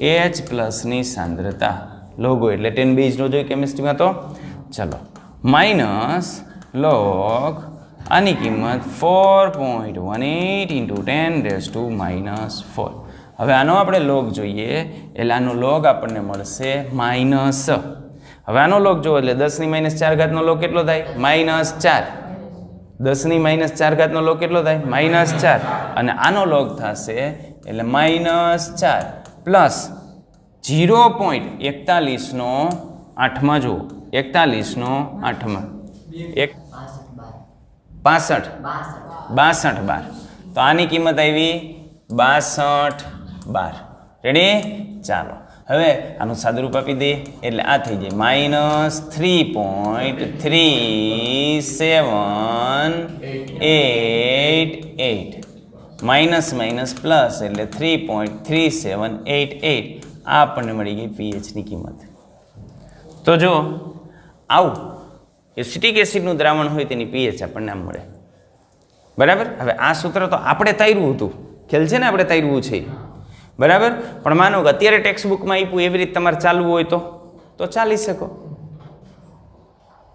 H+ ની સાંદ્રતા. લોગો એટલે 10 બેઝ નો જોઈએ કેમિસ્ટ્રીમાં, તો ચલો -log આની કિંમત 4.18 × 10⁻⁴. હવે આનો આપણે લોગ જોઈએ, એટલે આનો લોગ આપણને મળશે -. હવે આનો લોગ જો એટલે 10⁻⁴ નો લોગ કેટલો થાય? -4. 10⁻⁴ નો લોગ કેટલો થાય? -4. અને આનો લોગ થશે એટલે -4 પ્લસ 0.41 નો 8માં જુઓ, 41 નો 8માં 62 બાર. તો આની કિંમત આવી 62 બાર. રેડી? ચાલો હવે આનું સાદુરૂપ આપી દઈએ, એટલે આ થઈ જાય -3.3788 પ્લસ એટલે 3.3788. આ આપણને મળી ગઈ પીએચની કિંમત. તો જો આવું એસિટિક એસિડનું દ્રાવણ હોય તેની પીએચ આપણને આમ મળે. બરાબર? હવે આ સૂત્ર તો આપણે તાર્યું હતું, ખ્યાલ છે ને? આપણે તાર્યું છે, બરાબર? પણ માનો કે અત્યારે ટેક્સ્ટ બુકમાં આપ્યું એવી રીતે તમારે ચાલવું હોય તો તો ચાલી શકો.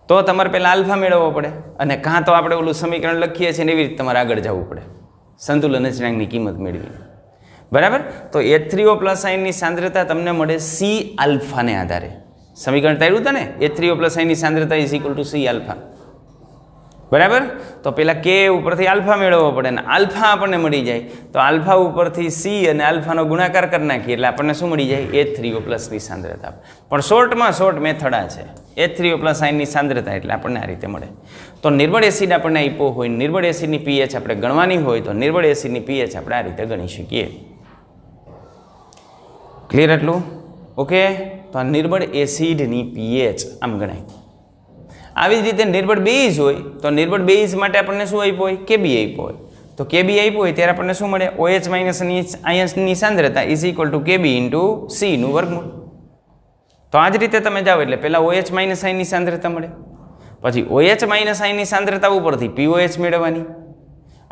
તો તમારે પહેલાં આલ્ફા મેળવવો પડે અને કાં તો આપણે ઓલું સમીકરણ લખીએ છીએ ને એવી રીતે તમારે આગળ જવું પડે સંતુલન અચળાંકની કિંમત મેળવીને. બરાબર. તો H3O પ્લસ આયનની સાંદ્રતા તમને મળે સી આલ્ફાને આધારે. સમીકરણ તાર્યું હતું ને H3O પ્લસ આયનની સાંદ્રતા is equal two C alpha. બરાબર. તો પેલા કે ઉપરથી આલ્ફા મેળવવો પડે ને આલ્ફા આપણને મળી જાય તો આલ્ફા ઉપરથી સી અને આલ્ફાનો ગુણાકાર કરી નાખીએ એટલે આપણને શું મળી જાય H3O પ્લસની સાંદ્રતા. પણ શોર્ટ મેથડ આ છે H3O પ્લસ આયનની સાંદ્રતા એટલે આપણને આ રીતે મળે. તો નિર્બળ એસિડ આપણને આપ્યો હોય નિર્બળ એસિડની પીએચ આપણે ગણવાની હોય તો નિર્બળ એસિડની પીએચ આપણે આ રીતે ગણી શકીએ. ક્લિયર એટલું? ઓકે. તો આ નિર્બળ એસિડની પીએચ આમ ગણાય. આવી જ રીતે નિર્બળ બેઝ હોય તો નિર્બળ બેઝ માટે આપણને શું આપ્યું હોય કેબી આપ્યો હોય તો કેબી આપ્યું હોય ત્યારે આપણને શું મળે OH માઇનસની આયન્સની સાંદ્રતા ઇઝ ઇક્વલ ટુ કેબી ઇન્ટુ સીનું વર્ગમૂળ. તો આ જ રીતે તમે જાઓ એટલે પહેલાં OH માઇનસ આયનની સાંદ્રતા મળે પછી OH માઇનસ આયનની સાંદ્રતા ઉપરથી POH મેળવવાની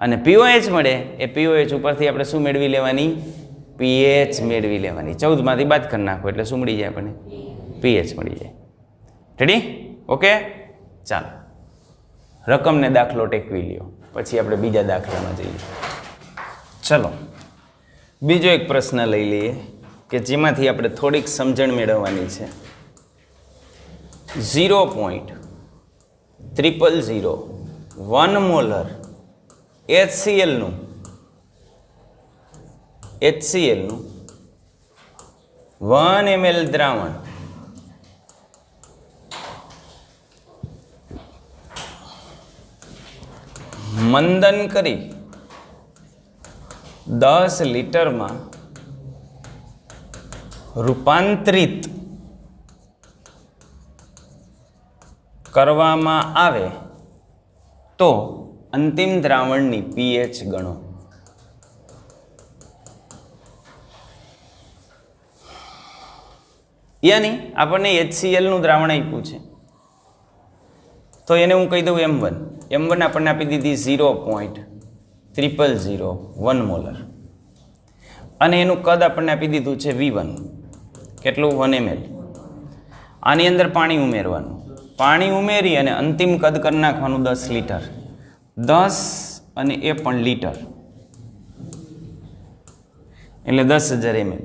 અને POH મળે એ POH ઉપરથી આપણે શું મેળવી લેવાની પીએચ મેળવી લેવાની. 14માંથી બાદ કરી નાખો એટલે શું મળી જાય આપણને પીએચ મળી જાય. રેડી? ઓકે. ચાલો રકમને દાખલો ટેકવી લ્યો પછી આપણે બીજા દાખલામાં જઈએ. ચલો બીજો એક પ્રશ્ન લઈ લઈએ કે જેમાંથી આપણે થોડીક સમજણ મેળવવાની છે. 0.000 મોલર HClનું 1 ml દ્રાવણ મંદન કરી 10 લીટરમાં રૂપાંતરિત કરવામાં આવે તો અંતિમ દ્રાવણની પીએચ ગણો. યાની આપણને HClનું દ્રાવણ આપ્યું છે તો એને હું કહી દઉં M1 આપણને આપી દીધી 0.0001 મોલર અને એનું કદ આપણને આપી દીધું છે V1 કેટલું 1 ml. આની અંદર પાણી ઉમેરવાનું પાણી ઉમેરી અને અંતિમ કદ કરી નાખવાનું 10 લીટર 10 અને એ પણ લીટર એટલે 10,000 ml.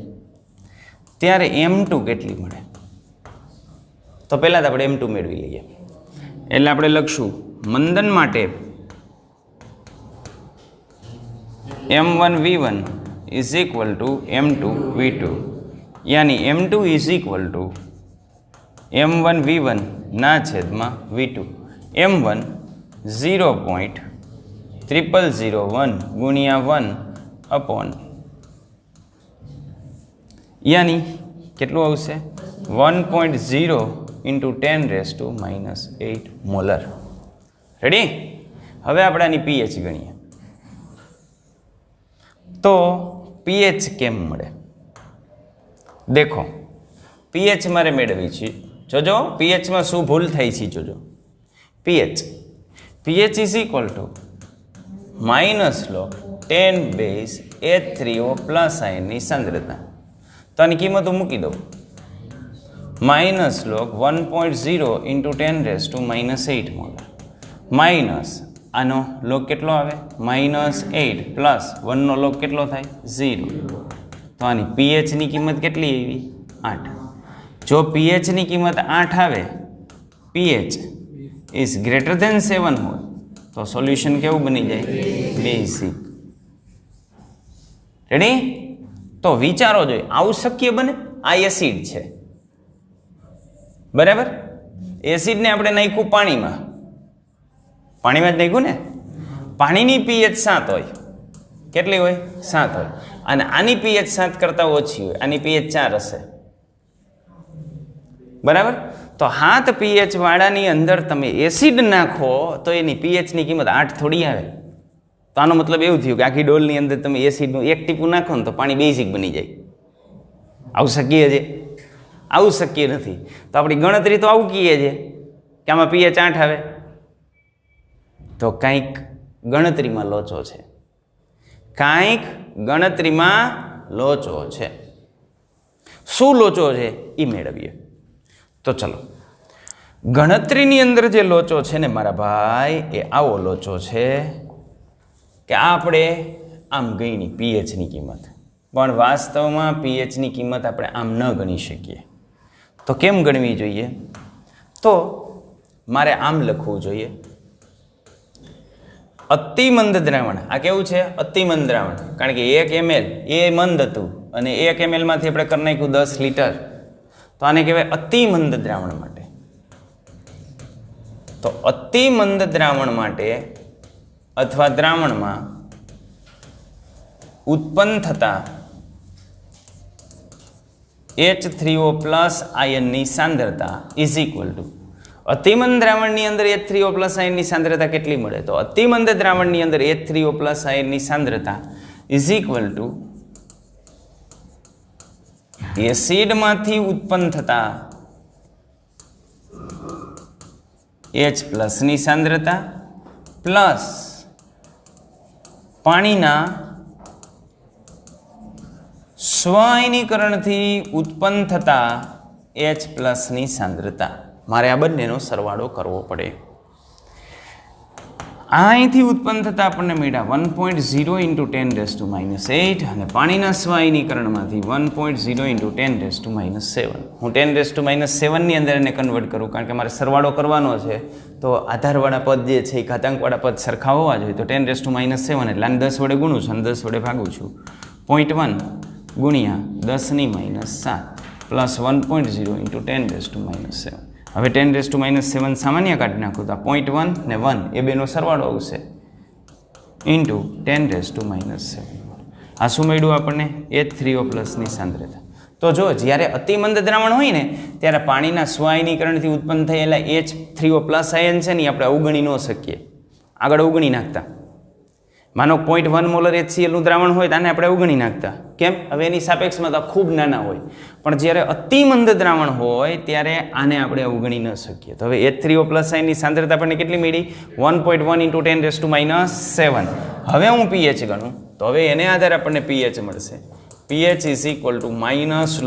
ત્યારે M2 કેટલી મળે તો પહેલાં તો આપણે M2 મેળવી લઈએ એટલે આપણે લખશું મંદન માટે M1 V1 is equal to M2 V2 यानी M2 is equal to M1 V1 ના છેદમાં V2 M1 0.0001 ગુણ્યા 1 અપોન यानी કેટલું આવશે 1.0 into 10⁻⁻8 મોલર. રેડી? હવે આપણે આની પીએચ ગણીએ તો પીએચ કેમ મળે દેખો. પીએચ મારે મેળવી છે જોજો પીએચમાં શું ભૂલ થઈ છે જોજો. PH is equal to -log10 base H3O plus આયનની સાંદ્રતા. તો આની કિંમત હું મૂકી દઉં -log 1.0 into 10⁻⁻8 મોલર માઇનસ આનો લોગ કેટલો આવે -8 પ્લસ 1 નો લોગ કેટલો થાય 0. તો આની પીએચની કિંમત કેટલી આવી 8. જો પીએચની કિંમત 8 આવે પીએચ ઇઝ ગ્રેટર ધેન 7 હોય તો સોલ્યુશન કેવું બની જાય બેઝિક. રેડી? તો વિચારો જોઈએ આવું શક્ય બને? આ એસિડ છે બરાબર. એસિડને આપણે નાખ્યું પાણીમાં જ નાખ્યું ને પાણીની પીએચ 7 હોય કેટલી હોય 7 હોય અને આની પીએચ 7 કરતાં ઓછી હોય આની પીએચ 4 હશે બરાબર. તો 7 પીએચ વાળાની અંદર તમે એસિડ નાખો તો એની પીએચની કિંમત 8 થોડી આવે. તો આનો મતલબ એવું થયું કે આખી ડોલની અંદર તમે એસિડનું એક ટીપું નાખો ને તો પાણી બેઝિક બની જાય. આવું શક્ય છે? આવું શક્ય નથી. તો આપણી ગણતરી તો આવું કહીએ છે કે આમાં પીએચ 8 આવે તો કંઈક ગણતરીમાં લોચો છે. કાંઈક ગણતરીમાં લોચો છે. શું લોચો છે એ મેળવીએ. તો ચલો, ગણતરીની અંદર જે લોચો છે ને મારા ભાઈ, એ આવો લોચો છે કે આપણે આમ ગણી પીએચની કિંમત, પણ વાસ્તવમાં પીએચની કિંમત આપણે આમ ન ગણી શકીએ. તો કેમ ગણવી જોઈએ? તો મારે આમ લખવું જોઈએ, અતિમંદ દ્રાવણ. આ કેવું છે? અતિમંદ દ્રાવણ. કારણ કે 1 ml એ મંદ હતું અને 1 ml માંથી આપણે કરી નાખ્યું 10 લીટર, તો આને કહેવાય અતિમંદ દ્રાવણ માટે. તો અતિમંદ દ્રાવણ માટે અથવા દ્રાવણમાં ઉત્પન્ન થતા H3O પ્લસ આયનની સાંદ્રતા ઇઝ ઇક્વલ ટુ, અતિમંદ દ્રાવણની અંદર H3O પ્લસ આયનની સાંદ્રતા કેટલી મળે? તો અતિમંદ દ્રાવણની અંદર H3O પ્લસ આયનની સાંદ્રતા ઇઝ ઇક્વલ ટુ એસિડમાંથી ઉત્પન્ન થતા H પ્લસની સાંદ્રતા પ્લસ પાણીના સ્વઆયનીકરણથી ઉત્પન્ન થતા H પ્લસની સાંદ્રતા. મારે આ બંનેનો સરવાળો કરવો પડે. અહીંથી ઉત્પન્ન થતા આપણને મળ્યા 1.0 × 10⁻8 અને પાણીના સ્વઆયનીકરણમાંથી 1.0 × 10⁻7. હું 10⁻7 ની અંદર એને કન્વર્ટ કરું, કારણ કે મારે સરવાળો કરવાનો છે. તો આધારવાળા પદ જે છે એ ઘાતાંકવાળા પદ સરખા હોવા જોઈએ. તો 10⁻7 એટલે આને 10 વડે ગુણું છું અને 10 વડે ભાગું છું. 0.1 ગુણ્યા 10⁻7 પ્લસ 1.0 × 10⁻7. હવે 10⁻7 સામાન્ય કાઢી નાખું તો 0.1 ને 1 એ બેનો સરવાળો આવશે ઇન્ટુ 10⁻7. આ શું મળ્યું આપણને? H3O પ્લસની સાંદ્રતા. તો જો જ્યારે અતિમંદ દ્રાવણ હોય ને ત્યારે પાણીના સ્વઆયનીકરણથી ઉત્પન્ન થયેલા H3O પ્લસ આયન છે ને આપણે અવગણી ન શકીએ, આગળ અવગણી નાખતા. માનો 0.1 મોલર HCl નું દ્રાવણ હોય તો આને આપણે અવગણી નાખતા. કેમ? હવે એની સાપેક્ષમાં તો ખૂબ નાના હોય, પણ જ્યારે અતિમંદ દ્રાવણ હોય ત્યારે આને આપણે અવગણી ન શકીએ. તો હવે H3O પ્લસ આયનની સાંદ્રતા આપણને કેટલી મળી? 1.1 × 10⁻7. હવે હું pH ગણું તો હવે એને આધારે આપણને pH મળશે. pH is equal to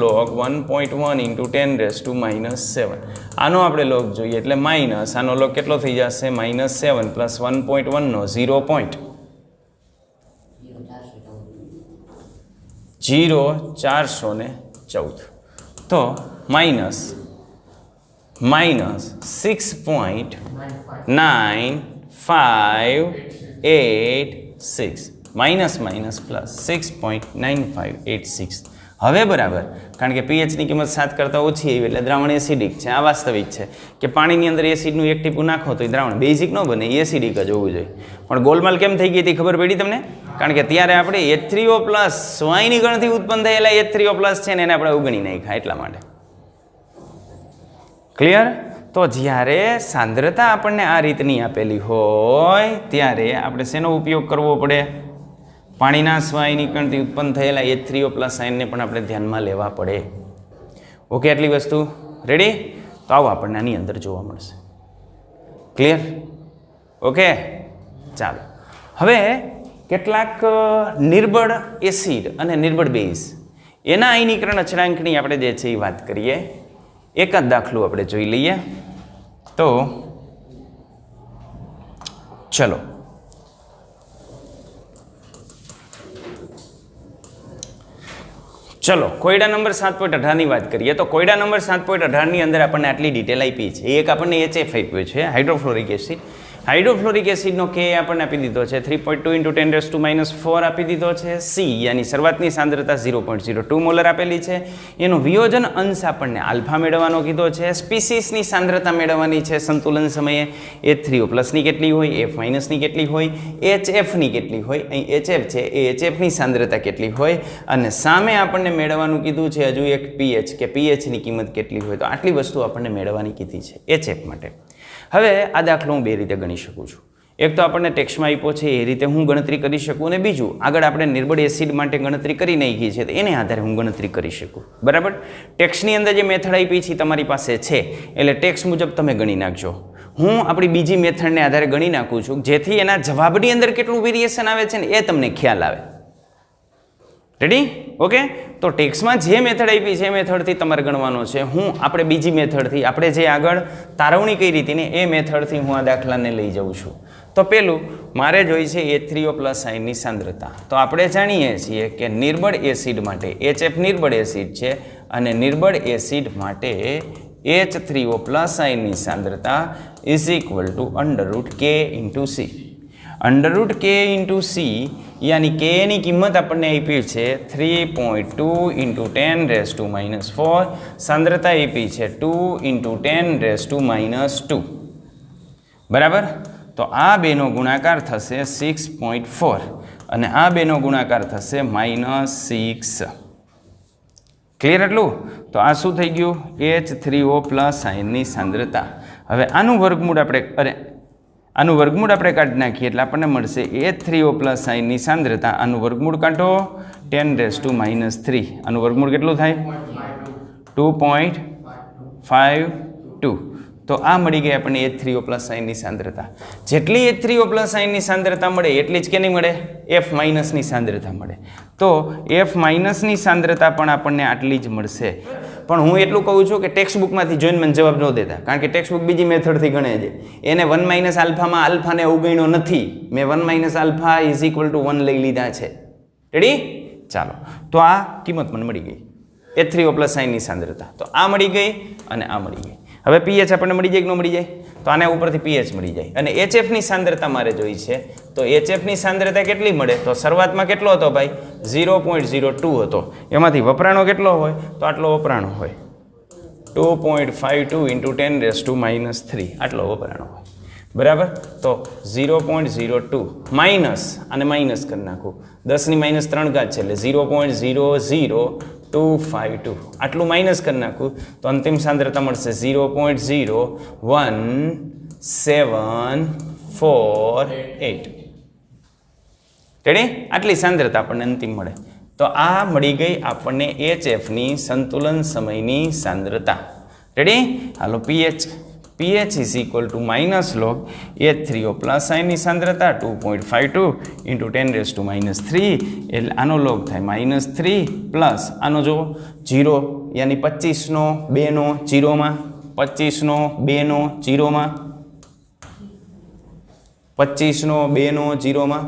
-log 1.1 × 10⁻7. આનો આપણે લોગ જોઈએ એટલે માઇનસ, આનો લોગ કેટલો થઈ જશે? -7 પ્લસ 1.1 નો 0.0414. તો -6.9586 માઇનસ માઇનસ પ્લસ 6.9586. હવે બરાબર, કારણ કે પીએચની કિંમત 7 કરતાં ઓછી આવી એટલે દ્રાવણ એસિડિક છે. આ વાસ્તવિક છે કે પાણીની અંદર એસિડનું એક ટીપું નાખો તો એ દ્રાવણ બેઝિક ન બને, એસિડિક જ હોવું જોઈએ. પણ ગોલમાલ કેમ થઈ ગઈ હતી ખબર પડી તમને? કારણ કે ત્યારે આપણે H3O પ્લસ સ્વઆયનીકરણથી ઉત્પન્ન થયેલા H3O પ્લસ છે ને એને આપણે અવગણી નાખ્યા એટલા માટે. ક્લિયર? તો જ્યારે સાંદ્રતા આપણને આ રીતની આપેલી હોય ત્યારે આપણે શેનો ઉપયોગ કરવો પડે? પાણીના સ્વઆયનીકરણથી ઉત્પન્ન થયેલા H3O પ્લસ આયનને પણ આપણે ધ્યાનમાં લેવા પડે. ઓકે, આટલી વસ્તુ રેડી? તો આવો આપણને આની અંદર જોવા મળશે. ક્લિયર? ઓકે, ચાલો હવે કેટલાક નિર્બળ એસિડ અને નિર્બળ બેઝ એના આયનીકરણ અચળાંકની આપણે જે છે એ વાત કરીએ. એકાદ દાખલો આપણે જોઈ લઈએ. તો ચલો, કોયડા નંબર 7.18 ની વાત કરીએ. તો કોયડા નંબર 7.18 ની અંદર આપણને આટલી ડિટેલ આપી છે. એક આપણને HF આપ્યું છે, હાઇડ્રોફ્લોરિક એસિડ. હાઇડ્રોફ્લોરિક એસિડનો કે આપણને આપી દીધો છે 3.2 × 10⁻⁴ આપી દીધો છે. સી યાની શરૂઆતની સાંદ્રતા 0.02 મોલર આપેલી છે. એનો વિયોજન અંશ આપણને આલ્ફા મેળવવાનો કીધો છે. સ્પીસીસની સાંદ્રતા મેળવવાની છે સંતુલન સમયે. H3O પ્લસની કેટલી હોય, F માઇનસની કેટલી હોય, HFની કેટલી હોય, અહીં HF છે એ HFની સાંદ્રતા કેટલી હોય, અને સામે આપણને મેળવવાનું કીધું છે હજુ એક pH કે pHની કિંમત કેટલી હોય. તો આટલી વસ્તુ આપણને મેળવવાની કીધી છે HF માટે. હવે આ દાખલો હું બે રીતે ગણી શકું છું. એક તો આપણને ટેક્સ્ટમાં આપ્યો છે એ રીતે હું ગણતરી કરી શકું, અને બીજું આગળ આપણે નિર્બળ એસિડ માટે ગણતરી કરી નાખી છે તો એને આધારે હું ગણતરી કરી શકું. બરાબર? ટેક્સ્ટની અંદર જે મેથડ આપી છે તમારી પાસે છે એટલે ટેક્સ્ટ મુજબ તમે ગણી નાખજો. હું આપણી બીજી મેથડને આધારે ગણી નાખું છું જેથી એના જવાબની અંદર કેટલું વેરિએશન આવે છે ને એ તમને ખ્યાલ આવે. રેડી? ઓકે, તો ટેક્સમાં જે મેથડ આપી છે એ મેથડથી તમારે ગણવાનો છે. આપણે બીજી મેથડથી, આપણે જે આગળ તારવણી કરી હતી ને એ મેથડથી હું આ દાખલાને લઈ જાઉં છું. તો પેલું મારે જોઈ છે H3O પ્લસ આયનની સાંદ્રતા. તો આપણે જાણીએ છીએ કે નિર્બળ એસિડ માટે HF નિર્બળ એસિડ છે અને નિર્બળ એસિડ માટે H3O પ્લસ આયનની સાંદ્રતા is equal two √K × C. √K × C યાની K ની કિંમત આપણને આપી છે 3.2 × 10⁻⁴. સાંદ્રતા આપી છે 2 × 10⁻². બરાબર? તો આ બેનો ગુણાકાર થશે 6.4 અને આ બેનો ગુણાકાર થશે -6. ક્લિયર એટલું? તો આ શું થઈ ગયું? H3O પ્લસ આયનની સાંદ્રતા. હવે આનું વર્ગમૂળ આપણે કાઢી નાખીએ એટલે આપણને મળશે H3O પ્લસ આયનની સાંદ્રતા. આનું વર્ગમૂળ કાઢો 10⁻³ આનું વર્ગમૂળ કેટલું થાય? 2.52. તો આ મળી ગઈ આપણને H3O પ્લસ આયનની સાંદ્રતા. જેટલી H3O પ્લસ આયનની સાંદ્રતા મળે એટલી જ કેની મળે? F માઇનસની સાંદ્રતા મળે. તો F માઇનસની સાંદ્રતા પણ આપણને આટલી જ મળશે. પણ હું એટલું કહું છું કે ટેક્સ્ટ બુકમાંથી જોઈને મને જવાબ ન દેતા, કારણ કે ટેક્સ્ટ બુક બીજી મેથડથી ગણે છે. એને 1 - આલ્ફામાં આલ્ફાને અવગણ્યો નથી. મેં 1 - આલ્ફા ઇઝ ઇક્વલ ટુ 1 લઈ લીધા છે. રેડી? ચાલો, તો આ કિંમત મને મળી ગઈ H3O પ્લસ આયનની સાંદ્રતા. તો આ મળી ગઈ અને આ મળી ગઈ. હવે pH આપણને મળી જાય કે ન મળી જાય? તો આના ઉપરથી pH મળી જાય. અને HFની સાંદ્રતા મારે જોઈ છે. તો HFની સાંદ્રતા કેટલી મળે? તો શરૂઆતમાં કેટલો હતો ભાઈ? 0.02 હતો. એમાંથી વપરાણો કેટલો હોય? તો આટલો વપરાણો હોય. 2.52 × 10⁻³ આટલો વપરાણો હોય. બરાબર? તો 0.02 માઇનસ અને માઇનસ કરી નાખું. 10⁻³ છે એટલે 0.00252 આટલું માઇનસ કરી નાખું તો અંતિમ સાંદ્રતા મળશે 0.01748. રેડી? આટલી સાંદ્રતા આપણને અંતિમ મળે. તો આ મળી ગઈ આપણને HFની સંતુલન સમયની સાંદ્રતા. રેડી? હાલો, pH is equal to -log H3O plus આયનની સાંદ્રતા 2.52 × 10⁻³ એટલે આનો લોગ થાય -3 પ્લસ આનો જો 0 યાની 25 2 0માં 25 2 0માં 25 2 0માં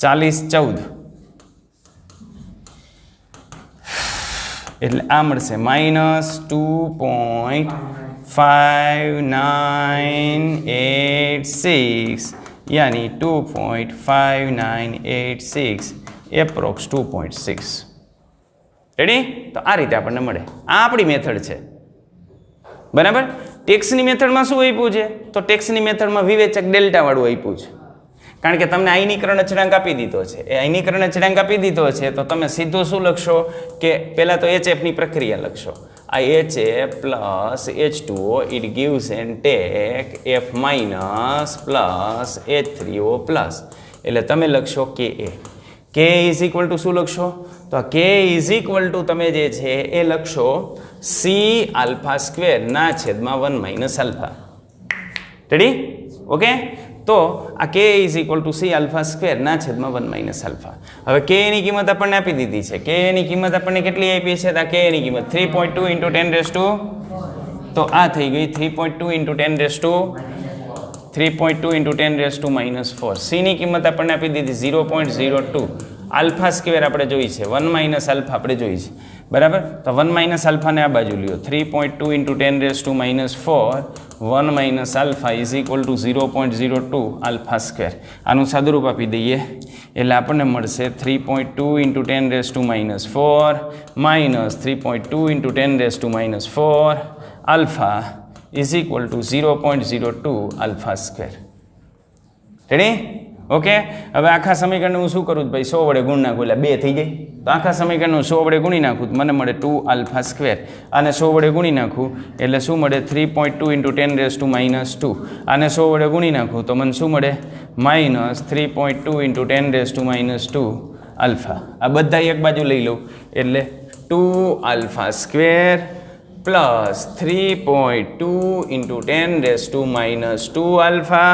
40 14 એટલે આ મળશે -2.5986 યાની 2.5986 એપ્રોક્સ 2.6. રેડી? તો આ રીતે આપણને મળે. આ આપણી મેથડ છે. બરાબર? ટેક્સની મેથડમાં શું આપ્યું છે? તો ટેક્સની મેથડમાં વિવેચક ડેલ્ટાવાળું આપ્યું છે. કારણ કે તમને આયનીકરણ અચળાંક આપી દીધો છે. એ આયનીકરણ અચળાંક આપી દીધો છે તો તમે સીધું શું લખશો કે પહેલાં તો HFની પ્રક્રિયા લખશો. આ HF plus H2O it gives and take F minus plus H3O plus એટલે તમે લખશો KA. K is equal to શું લખશો? તો આ K ઇઝ ઇક્વલ ટુ તમે જે છે એ લખશો C⁴/1 - α. રેડી? ઓકે, તો આ K is equal two C⁴/1 - α. હવે K ની કિંમત આપણને આપી દીધી છે. K ની કિંમત આપણને કેટલી આપી છે? તો K ની કિંમત 3.2 × 10⁻². તો આ થઈ ગઈ 3.2 × 10⁻⁴. C ની કિંમત આપણને આપી દીધી 0.02. α² આપણે જોઈ છે, 1 - α આપણે જોઈ છે. બરાબર? તો 1 - આલ્ફાને આ બાજુ લ્યો. 3.2 × 10⁻⁴ 1 - α ઇઝ ઇક્વલ ટુ 0.02 α². આનું સાદુરૂપ આપી દઈએ એટલે આપણને મળશે 3.2 × 10⁻⁴ minus 3.2 × 10⁻⁴ alpha is equal to 0.02 α². Ready? Okay, હવે આખા સમીકરણને હું શું કરું ભાઈ? 100 વડે ગુણ નાખું એટલે 2 થઈ જાય. તો આખા સમીકરણનું 100 વડે ગુણી નાખું તો મને મળે 2α². આને 100 વડે ગુણી નાખું એટલે શું મળે? 3.2 × 10⁻². આને 100 વડે ગુણી નાખું તો મને શું મળે? -3.2 × 10⁻² આલ્ફા. આ બધા એક બાજુ લઈ લઉં એટલે 2α² પ્લસ 3.2 × 10⁻² આલ્ફા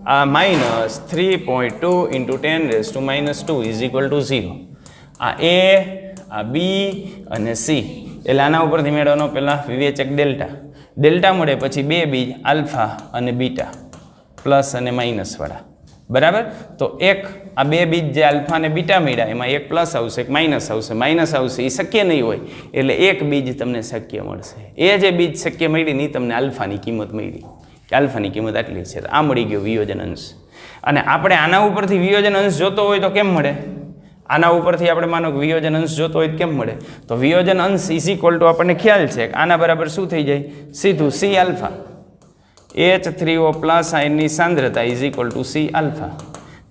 આ minus 3.2 into 10⁻² is equal two 0. આ એ, આ બી અને સી, એટલે આના ઉપરથી મેળવવાનો પહેલાં વિવેચક ડેલ્ટા. ડેલ્ટા મળે પછી બે બીજ આલ્ફા અને બીટા, પ્લસ અને માઇનસવાળા. બરાબર? તો એક આ બે બીજ જે આલ્ફા અને બીટા મળ્યા એમાં એક પ્લસ આવશે, એક માઇનસ આવશે. માઇનસ આવશે એ શક્ય નહીં હોય, એટલે એક બીજ તમને શક્ય મળશે. એ જે બીજ શક્ય મળી ને એ તમને આલ્ફાની કિંમત મળી, કે આલ્ફાની કિંમત આટલી છે. તો આ મળી ગયો વિયોજન અંશ. અને આપણે આના ઉપરથી વિયોજન અંશ જોતો હોય તો કેમ મળે? આના ઉપરથી આપણે માનો કે વિયોજન અંશ જોતો હોય તો કેમ મળે? તો વિયોજન અંશ ઇઝ ઇક્વલ ટુ આપણને ખ્યાલ છે કે આના બરાબર શું થઈ જાય? સીધું સી આલ્ફા. H3O પ્લસ આયનની સાંદ્રતા is equal two C alpha.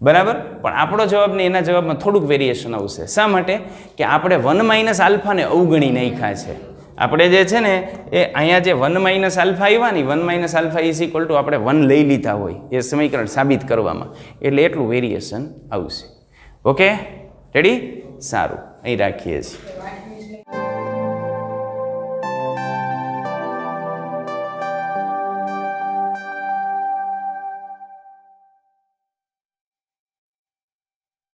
બરાબર? પણ આપણો જવાબ ને એના જવાબમાં થોડુંક વેરિએશન આવશે. શા માટે? કે આપણે 1 - આલ્ફાને અવગણી નાખ્યા છે. આપણે જે છે ને એ અહીંયા જે 1 - આલ્ફા આવ્યા ને, 1 - આલ્ફા ઇઝ ઇક્વલ ટુ આપણે 1 લઈ લીધા હોય એ સમીકરણ સાબિત કરવામાં, એટલે એટલું વેરિએશન આવશે. Okay, ready? સારું, અહીં રાખીએ છીએ.